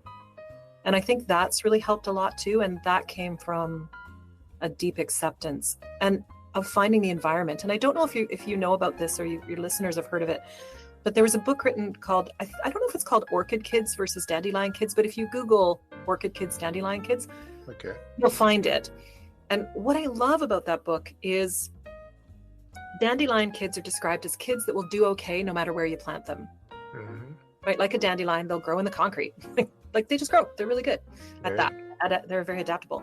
[SPEAKER 2] And I think that's really helped a lot too. And that came from a deep acceptance and of finding the environment. And I don't know if you know about this, or your listeners have heard of it, but there was a book written called, I don't know if it's called Orchid Kids versus Dandelion Kids, but if you Google Orchid Kids, Dandelion Kids, you'll find it. And what I love about that book is dandelion kids are described as kids that will do okay no matter where you plant them. Right? Like a dandelion, they'll grow in the concrete. Like they just grow. They're really good at that. they're very adaptable.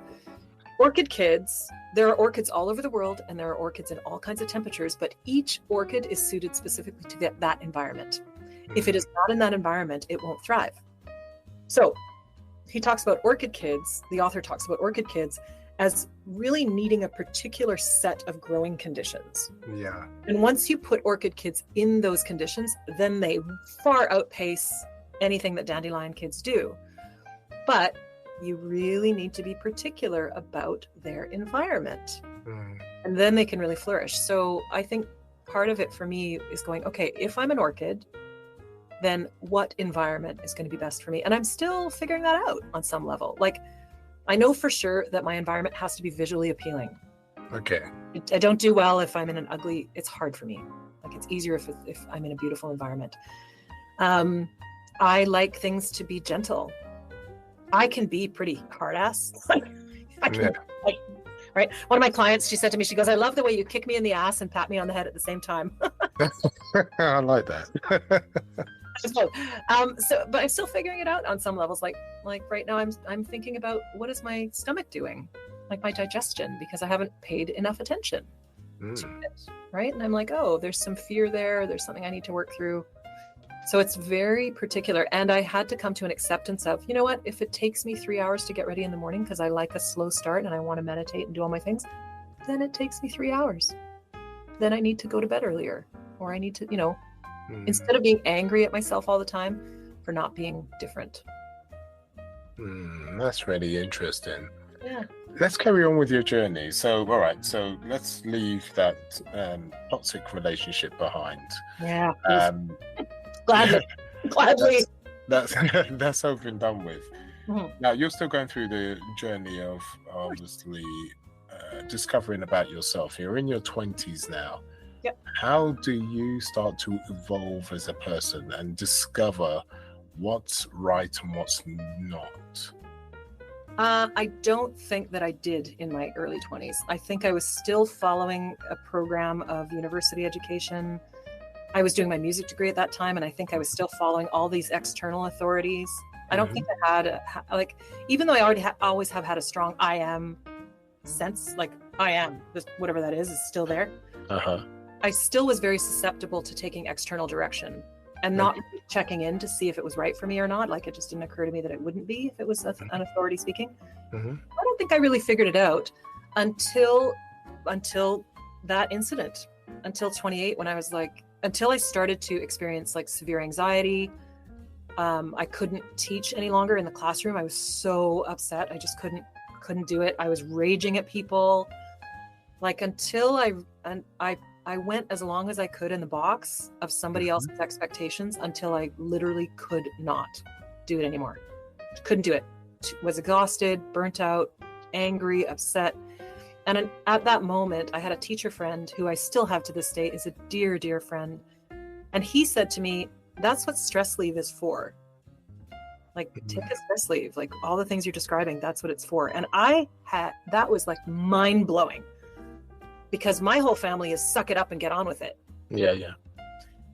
[SPEAKER 2] Orchid kids, there are orchids all over the world, and there are orchids in all kinds of temperatures, but each orchid is suited specifically to that environment. If it is not in that environment, it won't thrive. So he talks about orchid kids, the author talks about orchid kids as really needing a particular set of growing conditions.
[SPEAKER 1] Yeah.
[SPEAKER 2] And once you put orchid kids in those conditions, then they far outpace anything that dandelion kids do. But you really need to be particular about their environment. And then they can really flourish. So I think part of it for me is going, okay, if I'm an orchid, then what environment is going to be best for me? And I'm still figuring that out on some level. Like, I know for sure that my environment has to be visually appealing.
[SPEAKER 1] Okay.
[SPEAKER 2] I don't do well if I'm in an ugly, it's hard for me. Like, it's easier if I'm in a beautiful environment. I like things to be gentle. I can be pretty hard ass. Right? One of my clients, she said to me, she goes, I love the way you kick me in the ass and pat me on the head at the same time.
[SPEAKER 1] I like that.
[SPEAKER 2] But I'm still figuring it out on some levels. Like right now I'm thinking about, what is my stomach doing? Like my digestion, because I haven't paid enough attention to it. Right. And I'm like, oh, there's some fear there. There's something I need to work through. So it's very particular. And I had to come to an acceptance of, you know what, if it takes me 3 hours to get ready in the morning because I like a slow start and I want to meditate and do all my things, then it takes me 3 hours. Then I need to go to bed earlier, or I need to, instead of being angry at myself all the time for not being different.
[SPEAKER 1] That's really interesting.
[SPEAKER 2] Yeah.
[SPEAKER 1] Let's carry on with your journey. So, all right. So let's leave that toxic relationship behind.
[SPEAKER 2] Yeah. Gladly.
[SPEAKER 1] That's all been done with.
[SPEAKER 2] Mm-hmm.
[SPEAKER 1] Now you're still going through the journey of obviously discovering about yourself. You're in your 20s now.
[SPEAKER 2] Yep.
[SPEAKER 1] How do you start to evolve as a person and discover what's right and what's not?
[SPEAKER 2] I don't think that I did in my early 20s. I think I was still following a program of university education. I was doing my music degree at that time, and I think I was still following all these external authorities. I don't think I had even though I always have had a strong I am sense, like I am, whatever that is still there. I still was very susceptible to taking external direction and not checking in to see if it was right for me or not. Like, it just didn't occur to me that it wouldn't be if it was an authority speaking. I don't think I really figured it out until that incident, until 28, when I was like, until I started to experience like severe anxiety. I couldn't teach any longer in the classroom. I was so upset. I just couldn't do it. I was raging at people. Like, until I went as long as I could in the box of somebody else's expectations until I literally could not do it anymore. Couldn't do it. Was exhausted, burnt out, angry, upset. And at that moment, I had a teacher friend who I still have to this day, is a dear, dear friend. And he said to me, that's what stress leave is for. Like, take a stress leave, like all the things you're describing, that's what it's for. And that was like mind blowing, because my whole family is suck it up and get on with it.
[SPEAKER 1] Yeah.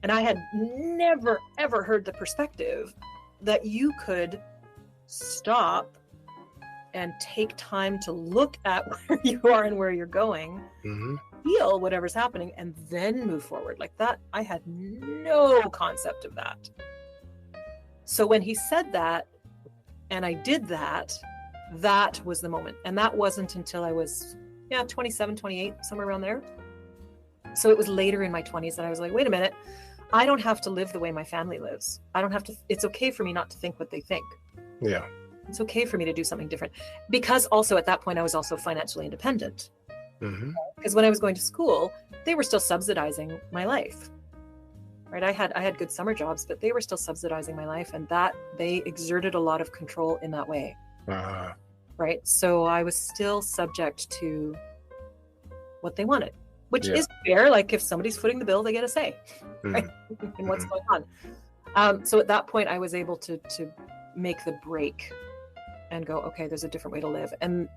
[SPEAKER 2] And I had never, ever heard the perspective that you could stop and take time to look at where you are and where you're going, feel whatever's happening, and then move forward. Like that, I had no concept of that. So when he said that, and I did that, that was the moment. And that wasn't until I was, 27, 28, somewhere around there. So it was later in my 20s that I was like, wait a minute, I don't have to live the way my family lives. I don't have to, it's okay for me not to think what they think.
[SPEAKER 1] Yeah.
[SPEAKER 2] It's okay for me to do something different, because also at that point I was also financially independent. Because when I was going to school, they were still subsidizing my life. Right? I had good summer jobs, but they were still subsidizing my life, and that they exerted a lot of control in that way. Right? So I was still subject to what they wanted, which is fair. Like, if somebody's footing the bill, they get a say, right? in what's going on. So at that point, I was able to make the break and go, okay, there's a different way to live. And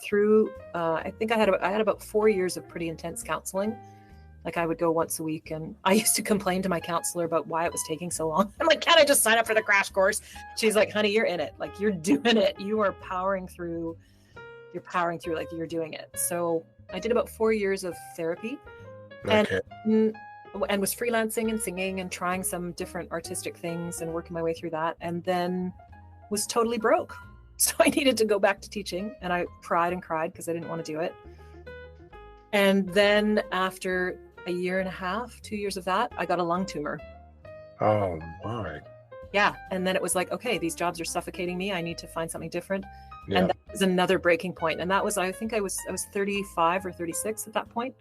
[SPEAKER 2] through, I think I had about 4 years of pretty intense counseling Like I would go once a week, and I used to complain to my counselor about why it was taking so long. I'm like, can't I just sign up for the crash course? She's like, honey, you're in it. Like you're doing it. You are powering through. You're powering through like you're doing it. So I did about 4 years of therapy
[SPEAKER 1] Okay.
[SPEAKER 2] and was freelancing and singing and trying some different artistic things and working my way through that. And then was totally broke. So I needed to go back to teaching, and I cried and cried because I didn't want to do it. And then after a year and a half, 2 years of that, I got a lung tumor.
[SPEAKER 1] Oh my.
[SPEAKER 2] Yeah. And then it was like, okay, these jobs are suffocating me. I need to find something different.
[SPEAKER 1] Yeah.
[SPEAKER 2] And that was another breaking point. And that was, I think I was 35 or 36 at that point.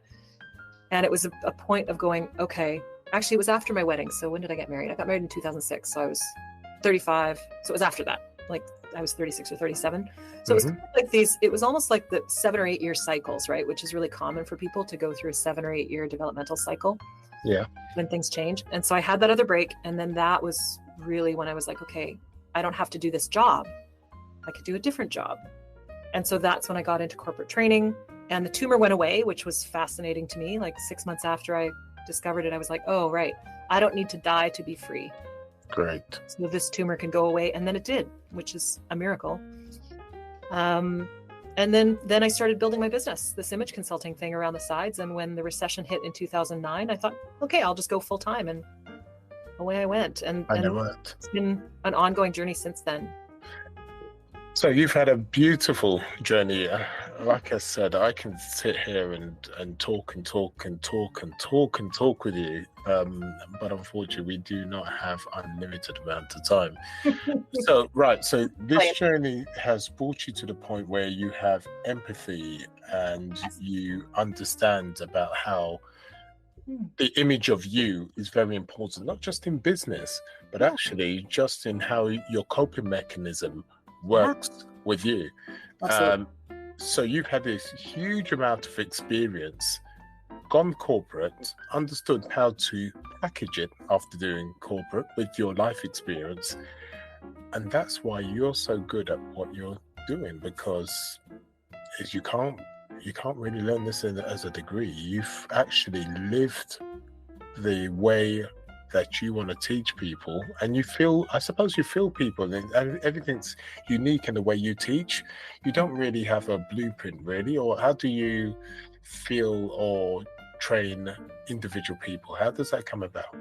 [SPEAKER 2] And it was a point of going, okay, actually it was after my wedding. So when did I get married? I got married in 2006. So I was 35. So it was after that. Like I was 36 or 37. So it was kind of like it was almost like the 7 or 8 year cycles, right? Which is really common for people to go through a 7 or 8 year developmental cycle.
[SPEAKER 1] Yeah.
[SPEAKER 2] When things change. And so I had that other break. And then that was really when I was like, okay, I don't have to do this job. I could do a different job. And so that's when I got into corporate training, and the tumor went away, which was fascinating to me. Like 6 months after I discovered it, I was like, oh, right. I don't need to die to be free.
[SPEAKER 1] Great.
[SPEAKER 2] So this tumor can go away. And then it did, which is a miracle. And then I started building my business, this image consulting thing around the sides. And when the recession hit in 2009, I thought, okay, I'll just go full time. And away I went. And it's been an ongoing journey since then.
[SPEAKER 1] So you've had a beautiful journey. Like I said, I can sit here and talk with you. But unfortunately, we do not have unlimited amount of time. So this journey has brought you to the point where you have empathy and you understand about how the image of you is very important, not just in business, but actually just in how your coping mechanism works with you. So you've had this huge amount of experience, gone corporate, understood how to package it after doing corporate with your life experience, and that's why you're so good at what you're doing, because you can't really learn this as a degree. You've actually lived the way that you want to teach people, and I suppose you feel people, and everything's unique in the way you teach. You don't really have a blueprint, really, or how do you feel or train individual people? How does that come about?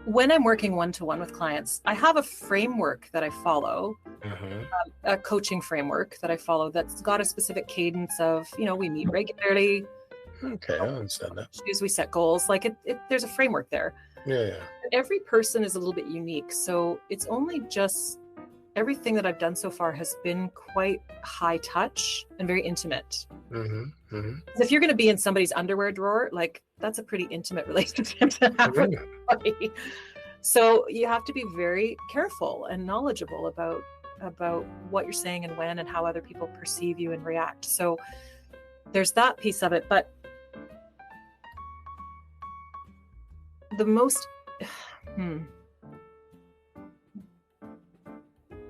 [SPEAKER 2] When I'm working one-to-one with clients, I have a framework that I follow, a coaching framework that I follow that's got a specific cadence of, we meet regularly.
[SPEAKER 1] Okay, I understand that.
[SPEAKER 2] We set goals. Like there's a framework there.
[SPEAKER 1] Yeah.
[SPEAKER 2] Every person is a little bit unique. So it's only just everything that I've done so far has been quite high touch and very intimate. If you're going to be in somebody's underwear drawer, like that's a pretty intimate relationship to have with somebody. So you have to be very careful and knowledgeable about what you're saying and when and how other people perceive you and react. So there's that piece of it. But the most, I'm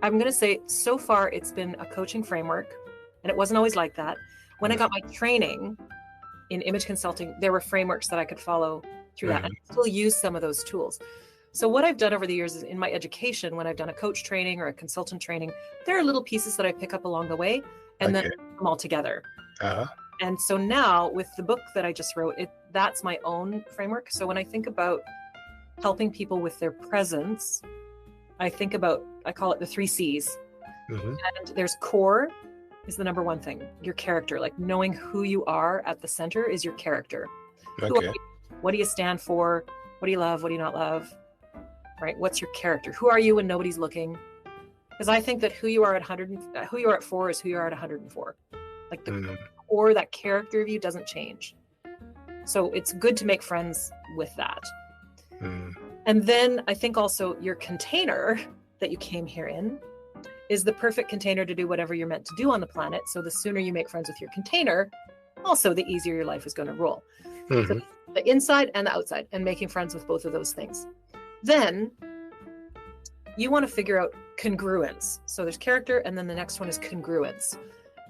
[SPEAKER 2] going to say so far it's been a coaching framework, and it wasn't always like that. When I got my training in image consulting, there were frameworks that I could follow through that. And I still use some of those tools. So what I've done over the years is in my education, when I've done a coach training or a consultant training, there are little pieces that I pick up along the way and then put them all together. And so now with the book that I just wrote, that's my own framework. So when I think about helping people with their presence, I call it the 3 C's. And there's core is the number one thing, your character, like knowing who you are at the center is your character. What do you stand for? What do you love? What do you not love? Right? What's your character? Who are you when nobody's looking? Because I think that who you are at 4 is who you are at 104. Like the core, that character of you doesn't change. So it's good to make friends with that. And then I think also your container that you came here in is the perfect container to do whatever you're meant to do on the planet. So the sooner you make friends with your container, also the easier your life is going to roll. So the inside and the outside, and making friends with both of those things. Then you want to figure out congruence. So there's character, and then the next one is congruence.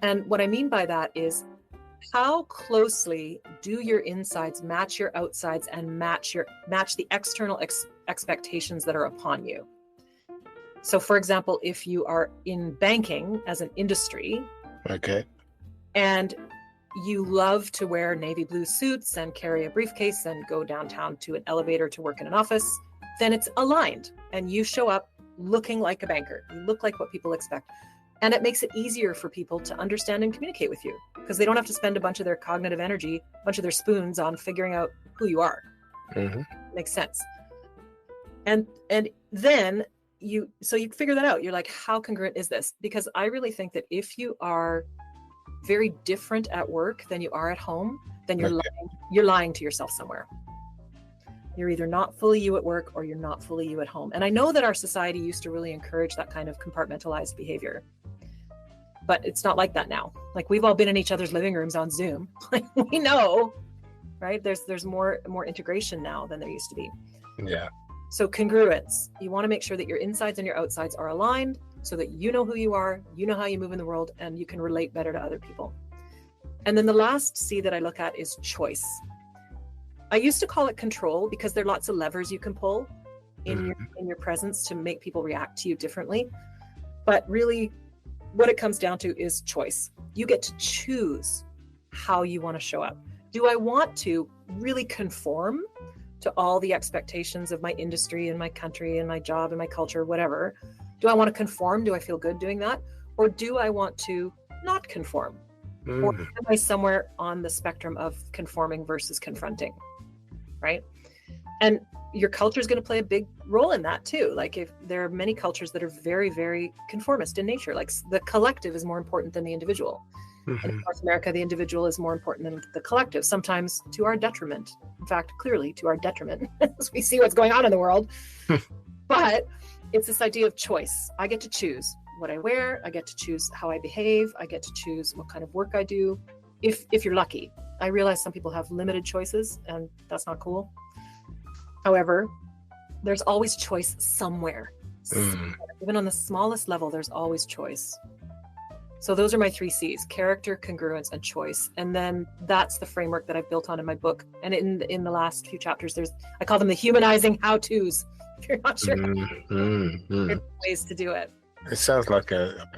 [SPEAKER 2] And what I mean by that is how closely do your insides match your outsides and match the external expectations that are upon you? So for example, if you are in banking as an industry,
[SPEAKER 1] Okay.
[SPEAKER 2] and you love to wear navy blue suits and carry a briefcase and go downtown to an elevator to work in an office, then it's aligned and you show up looking like a banker. You look like what people expect. And it makes it easier for people to understand and communicate with you because they don't have to spend a bunch of their cognitive energy, a bunch of their spoons on figuring out who you are.
[SPEAKER 1] Mm-hmm.
[SPEAKER 2] Makes sense. And then you figure that out. You're like, how congruent is this? Because I really think that if you are very different at work than you are at home, then you're lying to yourself somewhere. You're either not fully you at work or you're not fully you at home. And I know that our society used to really encourage that kind of compartmentalized behavior, but it's not like that now. Like we've all been in each other's living rooms on Zoom. Like we know, right? There's more integration now than there used to be.
[SPEAKER 1] Yeah.
[SPEAKER 2] So congruence, you want to make sure that your insides and your outsides are aligned so that you know who you are, you know how you move in the world, and you can relate better to other people. And then the last C that I look at is choice. I used to call it control because there are lots of levers you can pull in your presence to make people react to you differently. But really what it comes down to is choice. You get to choose how you want to show up. Do I want to really conform to all the expectations of my industry and my country and my job and my culture, whatever? Do I want to conform? Do I feel good doing that? Or do I want to not conform? Or am I somewhere on the spectrum of conforming versus confronting, right? And your culture is going to play a big role in that too. Like if there are many cultures that are very, very conformist in nature, like the collective is more important than the individual. And in North America, the individual is more important than the collective, sometimes to our detriment. In fact, clearly to our detriment, as we see what's going on in the world. But it's this idea of choice. I get to choose what I wear. I get to choose how I behave. I get to choose what kind of work I do. If you're lucky. I realize some people have limited choices, and that's not cool. However, there's always choice somewhere. Even on the smallest level, there's always choice. So those are my 3 C's: character, congruence, and choice. And then that's the framework that I've built on in my book. And in the last few chapters, I call them the humanizing how-tos. If you're not sure, ways to do it.
[SPEAKER 1] It sounds like a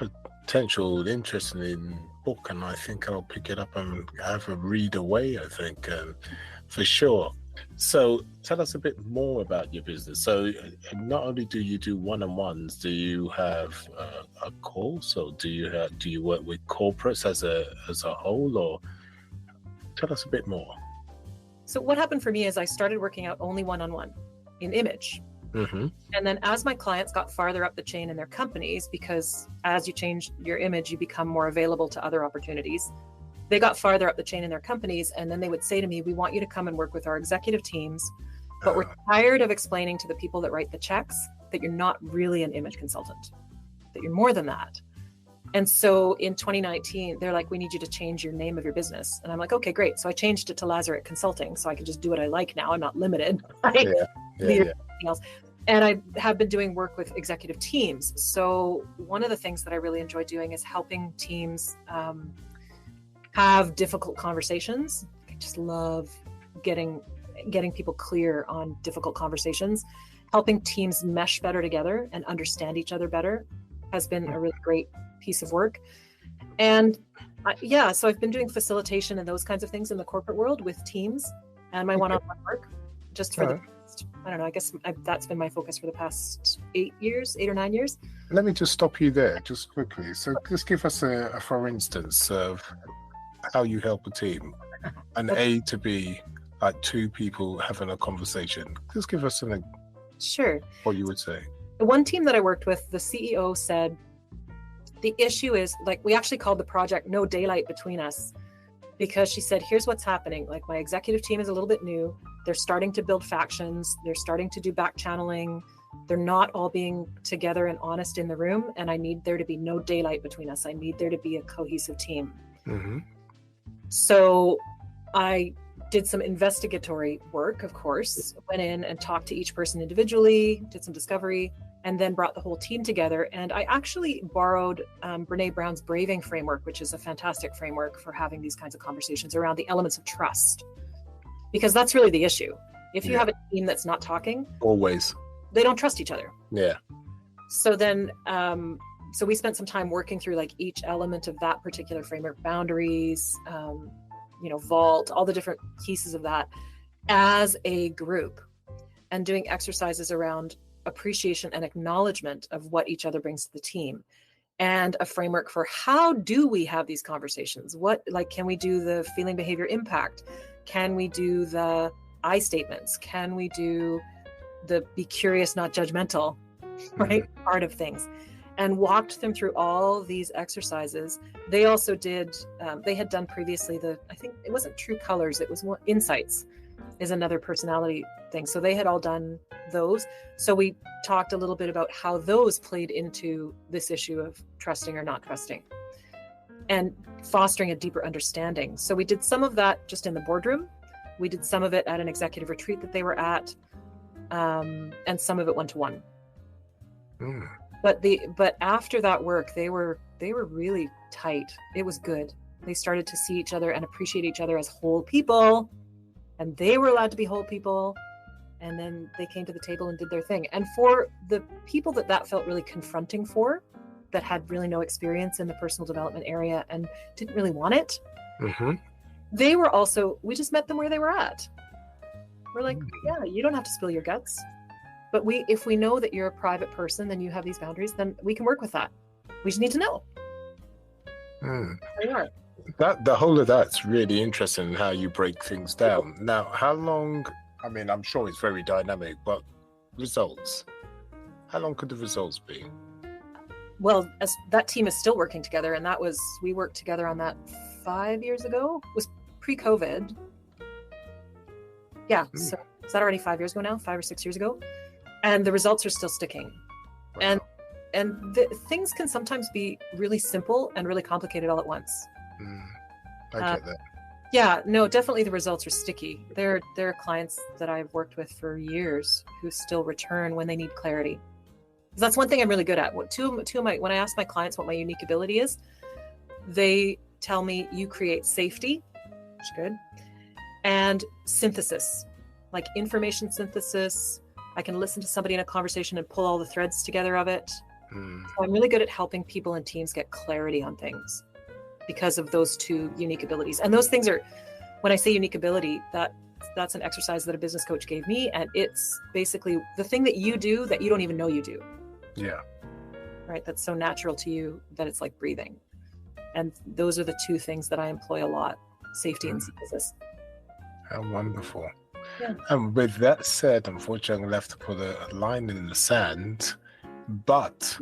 [SPEAKER 1] potential interesting book, and I think I'll pick it up and have a read away, I think, for sure. So tell us a bit more about your business. So not only do you do one-on-ones, do you have a course, or do you work with corporates as a whole, or tell us a bit more?
[SPEAKER 2] So what happened for me is I started working out only one-on-one in image. And then as my clients got farther up the chain in their companies, because as you change your image, you become more available to other opportunities. They got farther up the chain in their companies, and then they would say to me, we want you to come and work with our executive teams, but we're tired of explaining to the people that write the checks that you're not really an image consultant, that you're more than that. And so in 2019, they're like, we need you to change your name of your business. And I'm like, okay, great. So I changed it to Lazarek Consulting, so I can just do what I like now. I'm not limited. Right? Yeah. Else. And I have been doing work with executive teams. So one of the things that I really enjoy doing is helping teams have difficult conversations. I just love getting people clear on difficult conversations. Helping teams mesh better together and understand each other better has been a really great piece of work. And so I've been doing facilitation and those kinds of things in the corporate world with teams and my one-on-one work just for the past, I don't know, I guess that's been my focus for the past 8 or 9 years.
[SPEAKER 1] Let me just stop you there just quickly. So just give us a for instance of how you help a team, an A to B, like 2 people having a conversation. Just give us something.
[SPEAKER 2] Sure.
[SPEAKER 1] What you would say.
[SPEAKER 2] The one team that I worked with, the CEO said, the issue is, like, we actually called the project No Daylight Between Us, because she said, here's what's happening. Like, my executive team is a little bit new. They're starting to build factions. They're starting to do back channeling. They're not all being together and honest in the room. And I need there to be no daylight between us. I need there to be a cohesive team. So I did some investigatory work, of course, went in and talked to each person individually, did some discovery, and then brought the whole team together. And I actually borrowed Brene Brown's Braving framework, which is a fantastic framework for having these kinds of conversations around the elements of trust, because that's really the issue. If you have a team that's not talking,
[SPEAKER 1] always,
[SPEAKER 2] they don't trust each other.
[SPEAKER 1] Yeah.
[SPEAKER 2] So then, so we spent some time working through like each element of that particular framework, boundaries, vault, all the different pieces of that as a group, and doing exercises around appreciation and acknowledgement of what each other brings to the team, and a framework for how do we have these conversations? Can we do the feeling behavior impact? Can we do the I statements? Can we do the be curious, not judgmental, right? Part of things, and walked them through all these exercises. They also did, they had done previously I think it wasn't True Colors, it was Insights is another personality thing. So they had all done those. So we talked a little bit about how those played into this issue of trusting or not trusting and fostering a deeper understanding. So we did some of that just in the boardroom. We did some of it at an executive retreat that they were at, and some of it one-to-one. But after that work, they were really tight. It was good. They started to see each other and appreciate each other as whole people, and they were allowed to be whole people. And then they came to the table and did their thing. And for the people that felt really confronting for, that had really no experience in the personal development area and didn't really want it, they were also, we just met them where they were at. We're like, yeah, you don't have to spill your guts. But if we know that you're a private person and you have these boundaries, then we can work with that. We just need to know. There you are.
[SPEAKER 1] The whole of that's really interesting in how you break things down. Now, how long, I mean, I'm sure it's very dynamic, but results, how long could the results be?
[SPEAKER 2] Well, as that team is still working together, and we worked together on that 5 years ago. It was pre-COVID. Yeah, so is that already 5 years ago now? 5 or 6 years ago? And the results are still sticking. Wow. And things can sometimes be really simple and really complicated all at once.
[SPEAKER 1] I get that.
[SPEAKER 2] Yeah, no, definitely the results are sticky. There are clients that I've worked with for years who still return when they need clarity. That's one thing I'm really good at. When I ask my clients what my unique ability is, they tell me you create safety, which is good, and synthesis, like information synthesis. I can listen to somebody in a conversation and pull all the threads together of it. So I'm really good at helping people and teams get clarity on things because of those two unique abilities. And those things are, when I say unique ability, that's an exercise that a business coach gave me. And it's basically the thing that you do that you don't even know you do.
[SPEAKER 1] Yeah.
[SPEAKER 2] Right. That's so natural to you that it's like breathing. And those are the two things that I employ a lot, safety and synthesis.
[SPEAKER 1] How wonderful.
[SPEAKER 2] Yeah.
[SPEAKER 1] And with that said, unfortunately, I'm going to have to put a line in the sand, but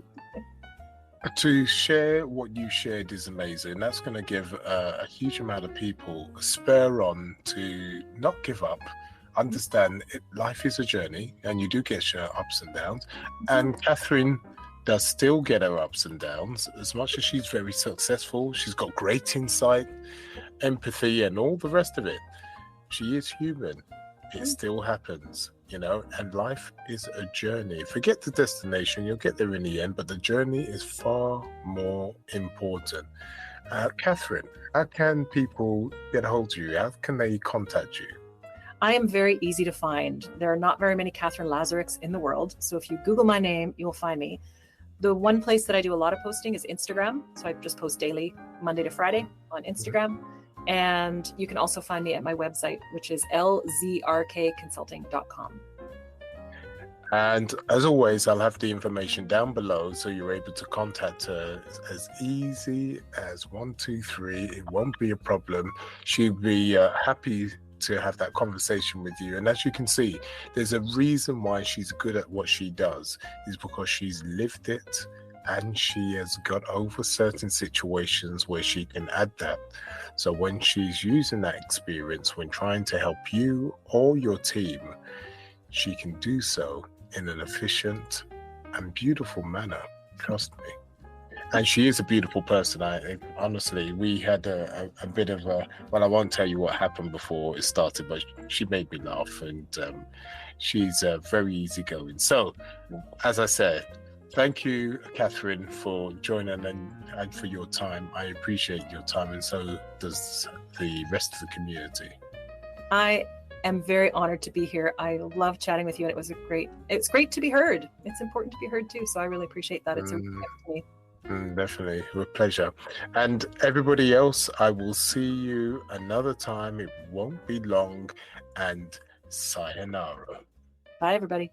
[SPEAKER 1] to share what you shared is amazing. That's going to give a huge amount of people a spur on to not give up. Understand life is a journey and you do get your ups and downs. And Catherine does still get her ups and downs. As much as she's very successful, she's got great insight, empathy, and all the rest of it. She is human. It still happens, and life is a journey. Forget the destination, you'll get there in the end, but the journey is far more important. Catherine, how can people get a hold of you? How can they contact you?
[SPEAKER 2] I am very easy to find. There are not very many Catherine Lazareks in the world. So if you Google my name, you will find me. The one place that I do a lot of posting is Instagram. So I just post daily, Monday to Friday on Instagram. And you can also find me at my website, which is lzrkconsulting.com.
[SPEAKER 1] And as always, I'll have the information down below so you're able to contact her as easy as 1, 2, 3. It won't be a problem. She'll be happy to have that conversation with you. And as you can see, there's a reason why she's good at what she does, is because she's lived it and she has got over certain situations where she can add that. So when she's using that experience, when trying to help you or your team, she can do so in an efficient and beautiful manner. Trust me. And she is a beautiful person. Honestly, we had a bit of a, well, I won't tell you what happened before it started, but she made me laugh, and she's very easygoing. So, as I said, thank you, Catherine, for joining and for your time. I appreciate your time, and so does the rest of the community.
[SPEAKER 2] I am very honored to be here. I love chatting with you, and it's great to be heard. It's important to be heard too. So I really appreciate that. It's a gift to me.
[SPEAKER 1] Definitely, with pleasure. And everybody else, I will see you another time. It won't be long. And sayonara.
[SPEAKER 2] Bye, everybody.